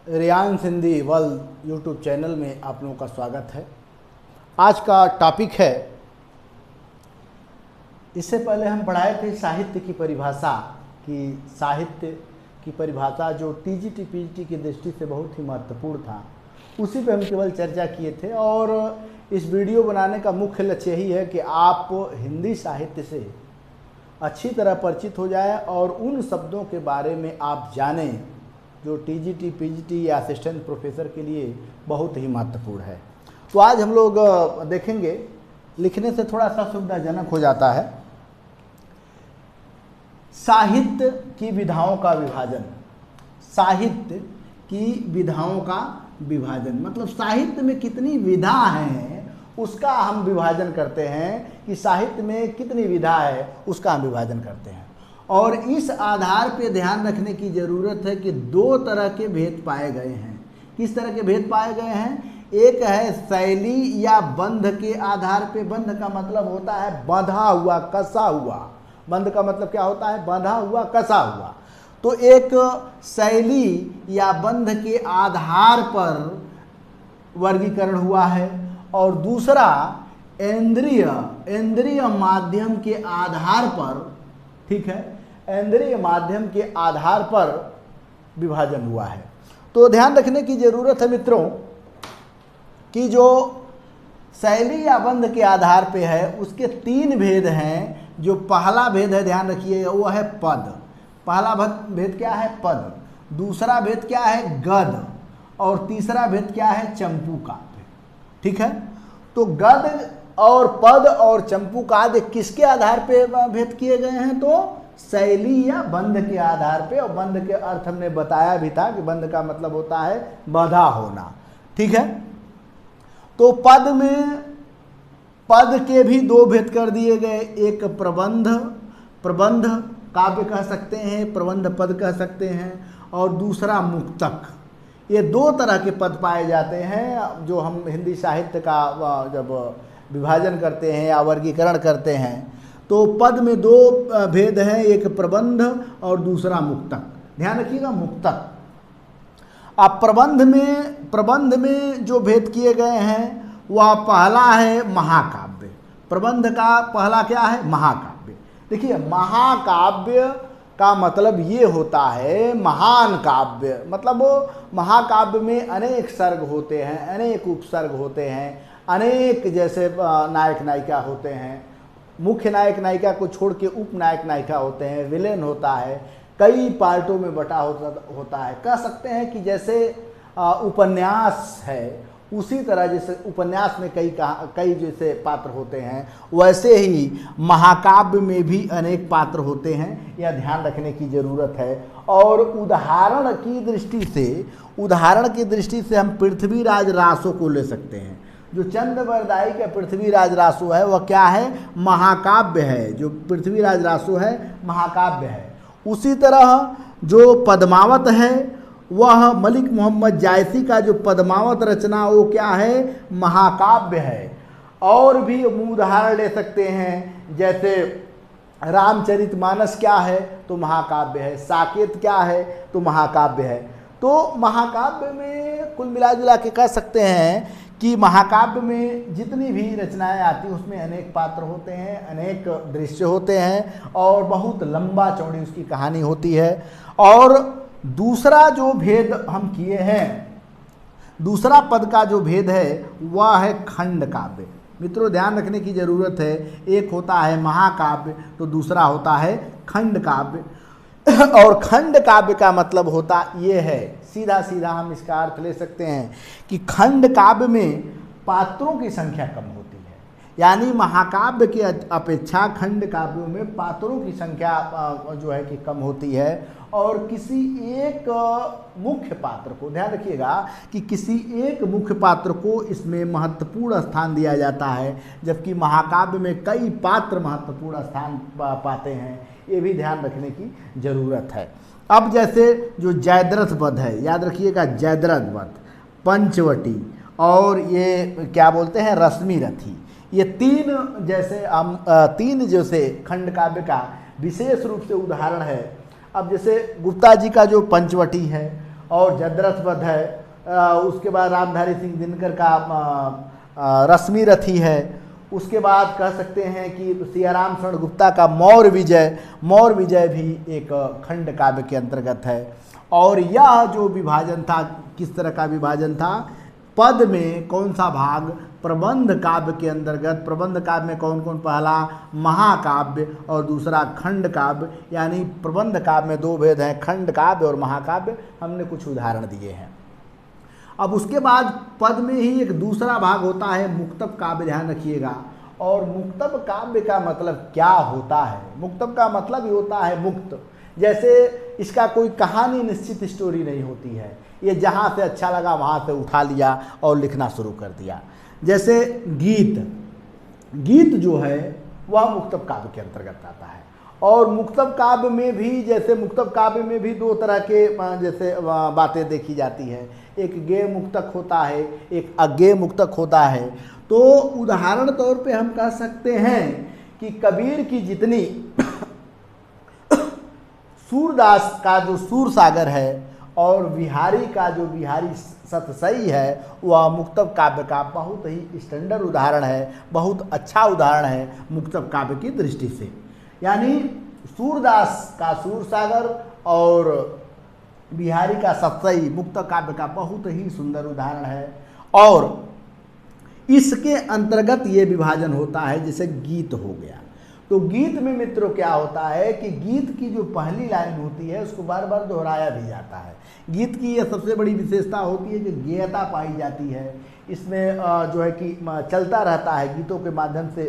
Riyansh Hindi world YouTube channel में आप लोगों का स्वागत है। आज का टॉपिक है, इससे पहले हम पढ़ाए थे साहित्य की परिभाषा कि साहित्य की परिभाषा जो टीजीटी पीजीटी की दृष्टि से बहुत ही महत्वपूर्ण था, उसी पे हम केवल चर्चा किए थे। और इस वीडियो बनाने का मुख्य लक्ष्य यही है कि आप हिंदी साहित्य से अच्छी तरह परिचित हो जाए और उन शब्दों के बारे में आप जानें जो टीजीटी पीजीटी या असिस्टेंट प्रोफेसर के लिए बहुत ही महत्वपूर्ण है। तो आज हम लोग देखेंगे, लिखने से थोड़ा सा सुविधाजनक हो जाता है, साहित्य की विधाओं का विभाजन। साहित्य की विधाओं का विभाजन मतलब साहित्य में कितनी विधा हैं उसका हम विभाजन करते हैं कि साहित्य में कितनी विधा है उसका हम विभाजन करते हैं। और इस आधार पे ध्यान रखने की ज़रूरत है कि दो तरह के भेद पाए गए हैं। किस तरह के भेद पाए गए हैं? एक है शैली या बंध के आधार पे। बंध का मतलब होता है बंधा हुआ, कसा हुआ। बंध का मतलब क्या होता है? बंधा हुआ, कसा हुआ। तो एक शैली या बंध के आधार पर वर्गीकरण हुआ है और दूसरा इंद्रिय माध्यम के आधार पर, ठीक है, इंद्रिय माध्यम के आधार पर विभाजन हुआ है। तो ध्यान रखने की जरूरत है मित्रों कि जो शैली या बंध के आधार पे है उसके तीन भेद हैं। जो पहला भेद है, ध्यान रखिए, वो है पद। पहला भेद क्या है? पद। दूसरा भेद क्या है? गद। और तीसरा भेद क्या है? चंपू काव्य। ठीक है, तो गद और पद और चंपू काव्य किसके आधार पे भेद किए गए हैं? तो शैली या बंध के आधार पे। और बंध के अर्थ हमने बताया भी था कि बंध का मतलब होता है बंधा होना। ठीक है, तो पद में पद के भी दो भेद कर दिए गए। एक प्रबंध काव्य कह सकते हैं, प्रबंध पद कह सकते हैं, और दूसरा मुक्तक। ये दो तरह के पद पाए जाते हैं जो हम हिंदी साहित्य का जब विभाजन करते हैं या वर्गीकरण करते हैं। तो पद में दो भेद हैं, एक प्रबंध और दूसरा मुक्तक। ध्यान रखिएगा, मुक्तक। अब प्रबंध में जो भेद किए गए हैं वह पहला है महाकाव्य। प्रबंध का पहला क्या है? महाकाव्य। देखिए, महाकाव्य का मतलब ये होता है महान काव्य। मतलब वो महाकाव्य में अनेक सर्ग होते हैं, अनेक उपसर्ग होते हैं, अनेक जैसे नायक नायिका होते हैं। मुख्य नायक नायिका को छोड़ के उप नायक नायिका होते हैं, विलेन होता है, कई पार्टों में बटा होता है। कह सकते हैं कि जैसे उपन्यास है, उसी तरह जैसे उपन्यास में कई जैसे पात्र होते हैं, वैसे ही महाकाव्य में भी अनेक पात्र होते हैं। यह ध्यान रखने की ज़रूरत है। और उदाहरण की दृष्टि से हम पृथ्वीराज रासो को ले सकते हैं। जो चंद्रवरदाई का पृथ्वीराज रासो है वह क्या है? महाकाव्य है। जो पृथ्वीराज रासो है महाकाव्य है। उसी तरह जो पद्मावत है वह मलिक मोहम्मद जायसी का जो पद्मावत रचना वो क्या है? महाकाव्य है। और भी उदाहरण ले सकते हैं, जैसे रामचरितमानस क्या है? तो महाकाव्य है। साकेत क्या है? तो महाकाव्य है। तो महाकाव्य में कुल मिला जुला के कह सकते हैं कि महाकाव्य में जितनी भी रचनाएं आती हैं उसमें अनेक पात्र होते हैं, अनेक दृश्य होते हैं और बहुत लंबा चौड़ी उसकी कहानी होती है। और दूसरा जो भेद हम किए हैं, दूसरा पद का जो भेद है वह है खंड काव्य। मित्रों, ध्यान रखने की जरूरत है, एक होता है महाकाव्य तो दूसरा होता है खंड काव्य। और खंड काव्य का मतलब होता ये है, सीधा सीधा हम इसका अर्थ ले सकते हैं कि खंड काव्य में पात्रों की संख्या कम होती है। यानी महाकाव्य के अपेक्षा खंड काव्यों में पात्रों की संख्या जो है कि कम होती है। और किसी एक मुख्य पात्र को, ध्यान रखिएगा कि किसी एक मुख्य पात्र को इसमें महत्वपूर्ण स्थान दिया जाता है, जबकि महाकाव्य में कई पात्र महत्वपूर्ण स्थान पाते हैं। ये भी ध्यान रखने की जरूरत है। अब जैसे जो जयद्रथ वध है, याद रखिएगा, जयद्रथ वध, पंचवटी और ये क्या बोलते हैं, रश्मि रथी, ये तीन जैसे खंड काव्य का विशेष रूप से उदाहरण है। अब जैसे गुप्ता जी का जो पंचवटी है और जदरथ वध है, उसके बाद रामधारी सिंह दिनकर का रश्मि रथी है, उसके बाद कह सकते हैं कि सियाराम शरण गुप्ता का मौर्य विजय भी एक खंड काव्य के अंतर्गत है। और यह जो विभाजन था, किस तरह का विभाजन था, पद में कौन सा भाग, प्रबंध काव्य के अंतर्गत, प्रबंध काव्य में कौन कौन, पहला महाकाव्य और दूसरा खंड काव्य, यानी प्रबंध काव्य में दो भेद हैं, खंड काव्य और महाकाव्य। हमने कुछ उदाहरण दिए हैं। अब उसके बाद पद में ही एक दूसरा भाग होता है मुक्तब काव्य, ध्यान रखिएगा। और मुक्तब काव्य का मतलब क्या होता है? मुक्तब का मतलब ही होता है मुक्त, जैसे इसका कोई कहानी निश्चित स्टोरी नहीं होती है, ये जहाँ से अच्छा लगा वहाँ से उठा लिया और लिखना शुरू कर दिया। जैसे गीत जो है वह मुक्तब काव्य के अंतर्गत आता है। और मुक्तब काव्य में भी, जैसे मुक्तब काव्य में भी दो तरह के जैसे बातें देखी जाती है, एक गेय मुक्तक होता है, एक अज्ञेय मुक्तक होता है। तो उदाहरण तौर पे हम कह सकते हैं कि कबीर की जितनी सूरदास का जो सूर सागर है और बिहारी का जो बिहारी सतसई है, वह मुक्तब काव्य का बहुत ही स्टैंडर्ड उदाहरण है, बहुत अच्छा उदाहरण है मुक्तब काव्य की दृष्टि से। यानी सूरदास का सूर सागर और बिहारी का सतसई मुक्तब काव्य का बहुत ही सुंदर उदाहरण है। और इसके अंतर्गत ये विभाजन होता है, जैसे गीत हो गया। तो गीत में मित्रों क्या होता है कि गीत की जो पहली लाइन होती है उसको बार बार दोहराया भी जाता है। गीत की यह सबसे बड़ी विशेषता होती है कि गेयता पाई जाती है, इसमें जो है कि चलता रहता है, गीतों के माध्यम से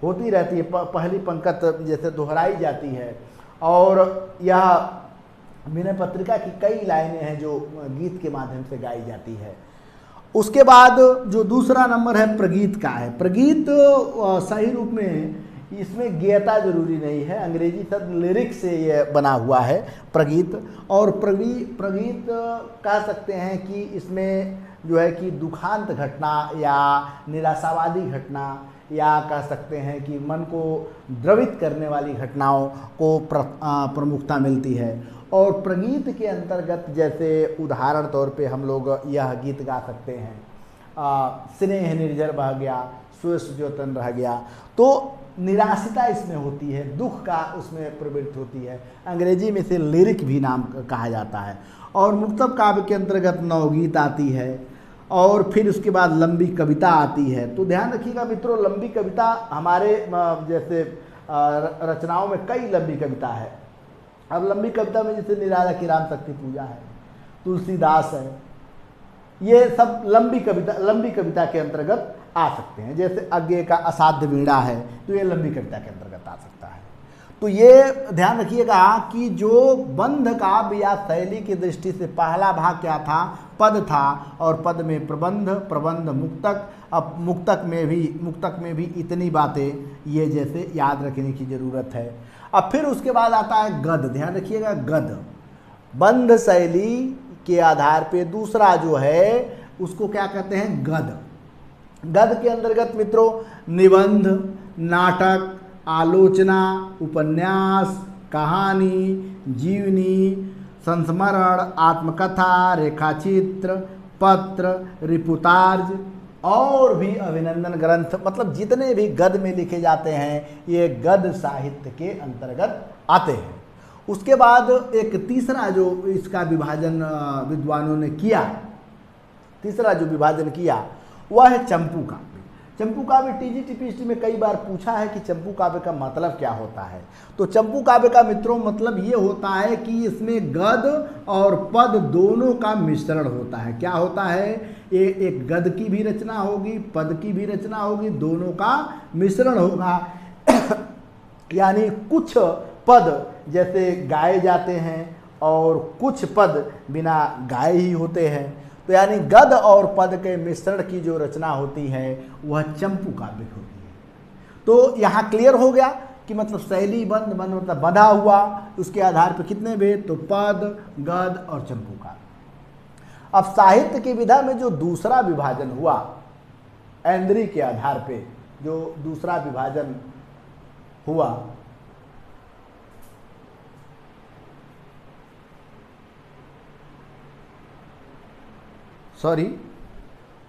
होती रहती है, पहली पंक्ति जैसे दोहराई जाती है। और यह विनय पत्रिका की कई लाइनें हैं जो गीत के माध्यम से गाई जाती है। उसके बाद जो दूसरा नंबर है प्रगीत का है। प्रगीत सही रूप में इसमें गेयता जरूरी नहीं है, अंग्रेजी शब्द लिरिक्स से ये बना हुआ है प्रगीत। और प्रगीत कह सकते हैं कि इसमें जो है कि दुखांत घटना या निराशावादी घटना, या कह सकते हैं कि मन को द्रवित करने वाली घटनाओं को प्रमुखता मिलती है। और प्रगीत के अंतर्गत जैसे उदाहरण तौर पे हम लोग यह गीत गा सकते हैं, स्नेह निर्झर बह गया, सुयस ज्योतन रह गया। तो निराशिता इसमें होती है, दुख का उसमें प्रवृत्ति होती है, अंग्रेजी में से लिरिक भी नाम कहा जाता है। और मुक्तब काव्य के अंतर्गत नवगीत आती है, और फिर उसके बाद लंबी कविता आती है। तो ध्यान रखिएगा मित्रों, लंबी कविता हमारे जैसे रचनाओं में कई लंबी कविता है। अब लंबी कविता में जैसे निराला की राम शक्ति पूजा है, तुलसीदास है, ये सब लंबी कविता के अंतर्गत आ सकते हैं। जैसे अज्ञेय का असाध्य वीणा है, तो ये लंबी कविता के अंतर्गत आ सकता है। तो ये ध्यान रखिएगा कि जो बंध काव्य या शैली की दृष्टि से पहला भाग क्या था, पद था, और पद में प्रबंध मुक्तक। अब मुक्तक में भी इतनी बातें ये जैसे याद रखने की ज़रूरत है। अब फिर उसके बाद आता है गद्य। ध्यान रखिएगा, गद्य बंध शैली के आधार पे दूसरा जो है उसको क्या कहते हैं, गद्य। गद्य के अंतर्गत मित्रों निबंध, नाटक, आलोचना, उपन्यास, कहानी, जीवनी, संस्मरण, आत्मकथा, रेखाचित्र, पत्र, रिपुतार्ज और भी अभिनंदन ग्रंथ, मतलब जितने भी गद्य में लिखे जाते हैं ये गद्य साहित्य के अंतर्गत आते हैं। उसके बाद एक तीसरा जो इसका विभाजन विद्वानों ने किया, तीसरा जो विभाजन किया वह है चंपू काव्य। चंपू काव्य टीजीटीपीएसटी में कई बार पूछा है कि चंपू काव्य का मतलब क्या होता है। तो चंपू काव्य का मित्रों मतलब ये होता है कि इसमें गद्य और पद दोनों का मिश्रण होता है। क्या होता है, ये एक गद्य की भी रचना होगी, पद की भी रचना होगी, दोनों का मिश्रण होगा। यानी कुछ पद जैसे गाए जाते हैं और कुछ पद बिना गाए ही होते हैं। तो यानी गद्य और पद के मिश्रण की जो रचना होती है वह चंपू काव्य होती है। तो यहाँ क्लियर हो गया कि मतलब शैली बंध मतलब बंधा हुआ, उसके आधार पर कितने भेद, तो पद, गद्य और चंपू काव्य। अब साहित्य की विधा में जो दूसरा विभाजन हुआ, ऐंद्री के आधार पे जो दूसरा विभाजन हुआ,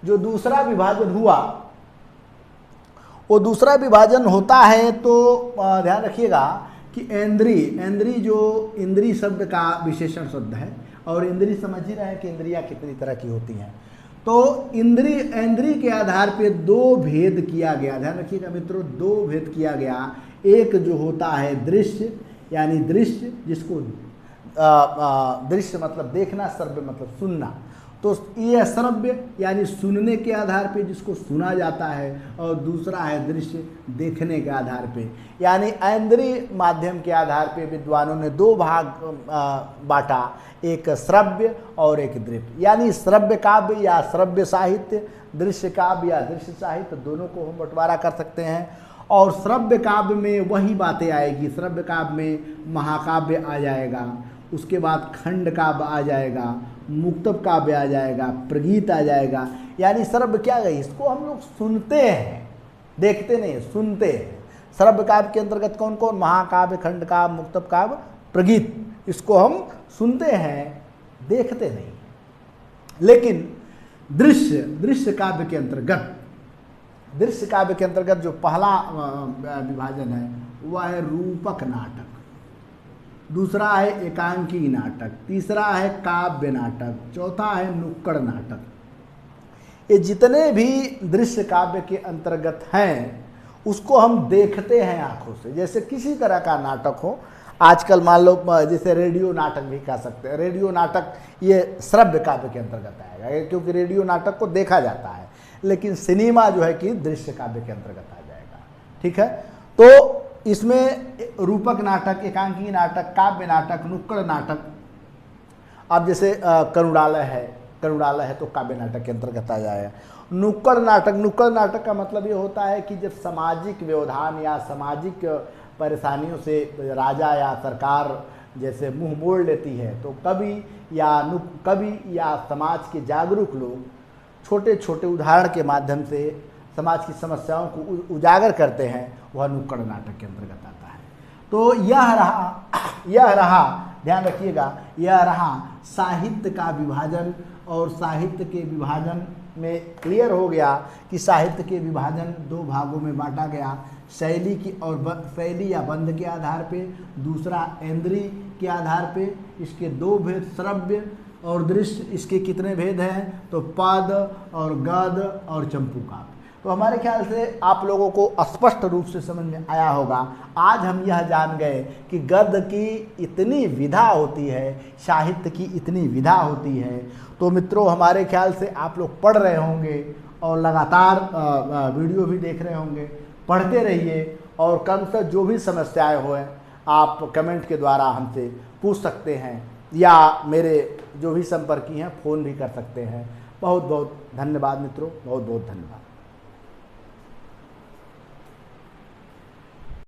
जो दूसरा विभाजन हुआ वो दूसरा विभाजन होता है तो ध्यान रखिएगा कि इंद्री जो इंद्री शब्द का विशेषण शब्द है, और इंद्री समझ ही रहे हैं कि इंद्रियां कितनी तरह की होती हैं। तो इंद्री के आधार पे दो भेद किया गया, ध्यान रखिएगा मित्रों, दो भेद किया गया। एक जो होता है दृश्य, यानी दृश्य जिसको दृश्य मतलब देखना, श्रव्य मतलब सुनना, तो यह श्रव्य यानी सुनने के आधार पे जिसको सुना जाता है, और दूसरा है दृश्य देखने के आधार पे, यानी इंद्रिय माध्यम के आधार पे विद्वानों ने दो भाग बांटा, एक श्रव्य और एक दृश्य। यानी श्रव्य काव्य या श्रव्य साहित्य, दृश्य काव्य या दृश्य साहित्य, दोनों को हम बंटवारा कर सकते हैं। और श्रव्य काव्य में वही बातें आएगी, श्रव्य काव्य में महाकाव्य आ जाएगा, उसके बाद खंड काव्य आ जाएगा, मुक्तब काव्य आ जाएगा, प्रगीत आ जाएगा। यानी श्रव्य क्या है, इसको हम लोग सुनते हैं, देखते नहीं, सुनते हैं। श्रव्य काव्य के अंतर्गत कौन कौन, महाकाव्य, खंड काव्य, मुक्तब काव्य, प्रगीत, इसको हम सुनते हैं, देखते नहीं। लेकिन दृश्य काव्य के अंतर्गत, दृश्य काव्य के अंतर्गत जो पहला विभाजन है वह है रूपक नाटक, दूसरा है एकांकी नाटक, तीसरा है काव्य नाटक, चौथा है नुक्कड़ नाटक। ये जितने भी दृश्य काव्य के अंतर्गत हैं उसको हम देखते हैं आंखों से। जैसे किसी तरह का नाटक हो, आजकल मान लो जैसे रेडियो नाटक भी कह सकते हैं, रेडियो नाटक ये श्रव्य काव्य के अंतर्गत आएगा, क्योंकि रेडियो नाटक को देखा जाता है, लेकिन सिनेमा जो है कि दृश्य काव्य के अंतर्गत आ जाएगा। ठीक है, तो इसमें रूपक नाटक, एकांकी नाटक, काव्य नाटक, नुक्कड़ नाटक। अब जैसे करुणालय है तो काव्य नाटक के अंतर्गत आ जाएगा। नुक्कड़ नाटक का मतलब ये होता है कि जब सामाजिक व्यवधान या सामाजिक परेशानियों से राजा या सरकार जैसे मुंह मोड़ लेती है, तो कवि या समाज के जागरूक लोग छोटे छोटे उदाहरण के माध्यम से समाज की समस्याओं को उजागर करते हैं, वह नुक्कड़ नाटक के अंतर्गत आता है। तो यह रहा ध्यान रखिएगा, यह रहा साहित्य का विभाजन। और साहित्य के विभाजन में क्लियर हो गया कि साहित्य के विभाजन दो भागों में बांटा गया, शैली की और शैली या बंध के आधार पे, दूसरा इंद्रिय के आधार पे। इसके दो भेद, श्रव्य और दृश्य, इसके कितने भेद हैं, तो पद और गद और चंपू काव्य। तो हमारे ख्याल से आप लोगों को स्पष्ट रूप से समझ में आया होगा। आज हम यह जान गए कि गद्य की इतनी विधा होती है, साहित्य की इतनी विधा होती है। तो मित्रों, हमारे ख्याल से आप लोग पढ़ रहे होंगे और लगातार वीडियो भी देख रहे होंगे। पढ़ते रहिए, और क्रमशः जो भी समस्याएं हों आप कमेंट के द्वारा हमसे पूछ सकते हैं, या मेरे जो भी संपर्की हैं फ़ोन भी कर सकते हैं। बहुत बहुत धन्यवाद मित्रों, बहुत बहुत धन्यवाद।